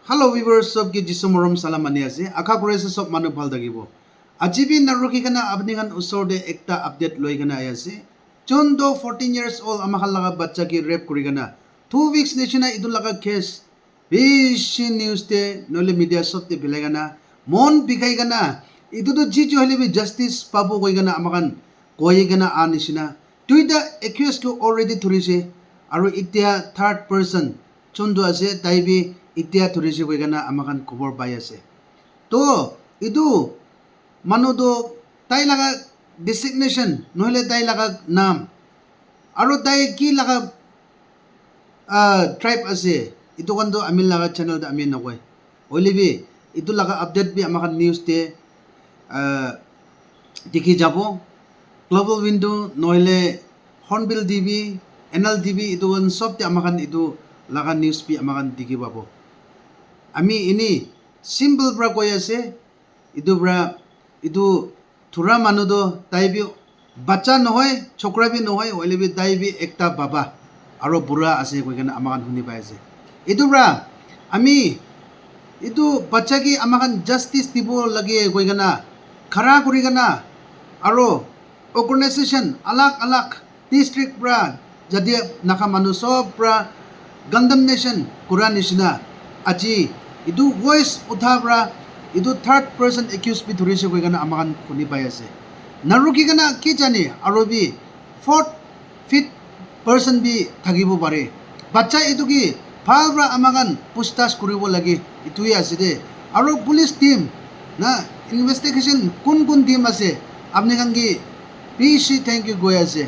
Hello viewers sab ki jisu morom salam mani ase akha kore ase sob manu bhal dagibo aji bi narokhi kana apni khan usor de ekta update loi kana ai ase jon do 14 years old amakhal laga bachcha ki rape kuri kana 2 weeks nishina idul laga case bishi news te nole media sob te bilai kana mon bikai kana idu to ji jo hile bi justice pabu koi kana amakhan koi kana anishina tuida accused ko already thurise aru itia third person jon do ase tai bi itia thurise koi kana amakan khobor pai ase to idu manu do tai laga designation nohile tai laga naam aru tai ki laga tribe ase itu kan do amin laga channel da amin nakoi olibi itu laga update bi amakan news te dikhi jabo global window nohile hornbill tv nl tv itu kan sob te amakan itu laga news bi amakan dikhi babo আমি ini simple bra koi ase idu thura manu do tai bi bacha nohoy chokra bi nohoy oile bi tai bi ekta baba aro bura ase koi kana amakan huni pai ase idu bra ami idu bacha ki amakan justice dibo lage koi kana khara kuri kana aro organization alak district bra jadi naka manu sob bra condemnation kura nishina aji idu voice uthabra idu third person accused bi thurise koi kana amakan khuni pai ase naruki kana ki jani aro bi fourth fifth person bi thagibo pare bacha idu ki phalbra amakan pustash kuribo lagi itui ase de aro police team na investigation kun team ase apni kan ki bishi thank you goi ase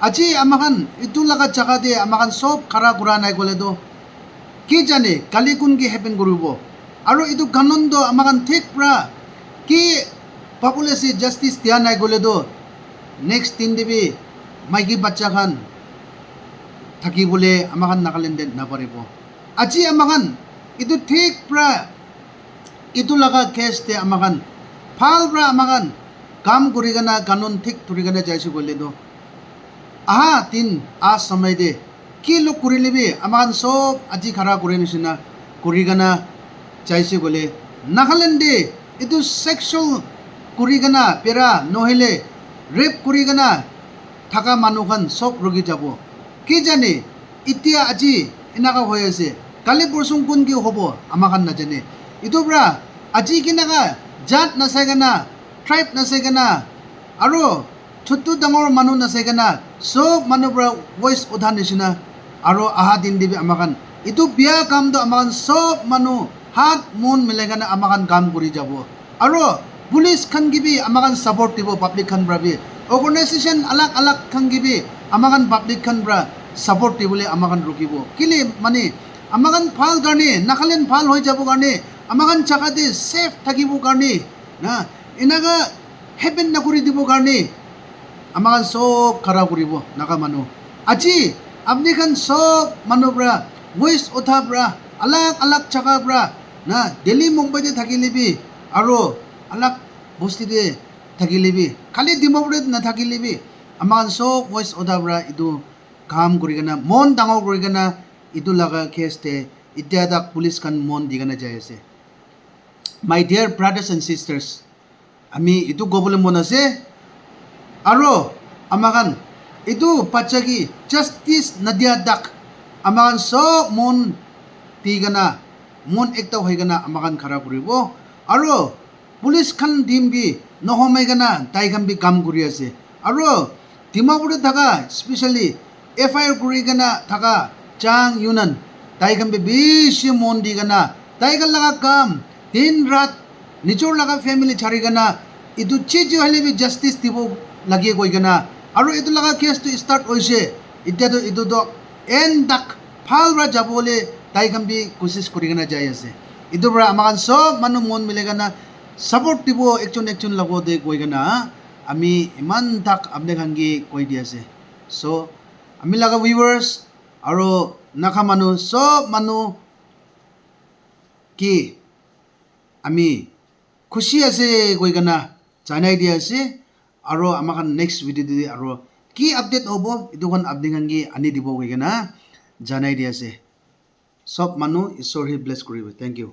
aji amakan itu laga jaga de amakan sob khara kura nai gole do কি জানে কালি কোন কি happen করব আর এটু কানন্দ আমাকান ঠিক প্রা কি পপুলেসি justice দিয়া নাই গলে দো নেক্সট দিন দিবি মাইকি বাচ্চা খান থাকি বলে আমাকান নাগালেন্ডে না পারিব আজি আমাকান এটু ঠিক প্রা এটু লাগা কেস তে আমাকান ফাল প্রা আমাকান কাম করি গানা কানুন ঠিক তুরি গানা যাইছে গলে দো আহা তিন আ সময় দে কি লোক কৰি লিবি আমান সব আজি খাৰা কৰি নিছিনা কৰি গানা চাইছে গলে নাগালেণ্ডে এটো সেক্সুয়াল কৰি গানা পেৰা নহলে ৰেপ কৰি গানা থাকা মানুহখান সব ৰগি যাব কি জানে ইতিয়া আজি এনাকা হৈ আছে কালি পৰসুং কোন কি হ'ব আমাখান নাজানে ইটো ব্ৰা আজি কিনাকা জাত নাচাই গানা ট্ৰাইব নাচাই গানা আৰু ছোট্ট ডাঙৰ মানুহ নাচাই গানা সব মানুহ ব্ৰা ভইচ উঠা নিছিনা aro aha din dibi amakan itu biya kam do amakan sob manu hat mon milegana amakan kam kuri jabo aro police khan gibi amakan support dibo public khan brabi organization alak khan gibi amakan public khan bra support dibole amakan rukibo kile mane amakan phal garne nakalen phal hoi jabo garne amakan chakate safe thakibo garne na inaga happen na kuri dibo garne amakan sob khara kuribo naka manu aji আপনি খান সব মানুষরা voice উঠাবরা আলাক চাকাবরা না দিল্লী মুম্বাইতে থাকি লিবি আৰু আলাক বস্তিতে থাকি লিবি খালি ডিমাপুৰত নাথাকি লিবি আমাৰ সব ভইচ উঠাবৰা ইটো কাম কৰি কেনা মন ডাঙৰ কৰি কেনা ইটো লগা কেছতে এতিয়া তাক পুলিচ খান মন দি কেনে যাই আছে মাই ডিয়াৰ ব্ৰাদাৰ্ছ এণ্ড চিষ্টাৰ্ছ আমি ইটো ক'বলৈ মন আছে আৰু আমাখান itu pachagi justice nadia dak amakan so mon tigana mon ekta hoigana amakan khara kuribo aro police khan dimbi nohomai gana tai khan bi kam kuri ase aro dimapur thaka especially fir kuri gana thaka chang yunan tai khan bi bishi mon digana tai khan laga kam din rat nijor laga family chari gana itu chiji hale bi justice dibo lagi koi gana আৰু এটো লাগা cash তো start হৈছে এতিয়া তো এটো তো N ডাক ফালরা যাবলে তাই কাম বি কোশিশ কৰি কেনে যাই আছে এটো পৰা আমাক সব মানুহ মন মিলে গানা সাপোর্ট দিব একজন লগতে গৈ গানা আমি ইমান ডাক আপনি খানগি কৈ দি আছে সো আমি লাগা ভিউয়ার্স আৰু নাখা মানুহ সব মানুহ কি আমি খুশি আছে গৈ গানা জানাই দি আছে আৰু আমাক নেক্সট ভিডিও দি আৰু কি আপডেট হ'ব ইটোখন আপনি খানগি আনি দিব গৈ কেনা জানাই দি আছে সব মানুহ ঈশ্বৰ হি ব্লেছ কৰিব থ্যাংক ইউ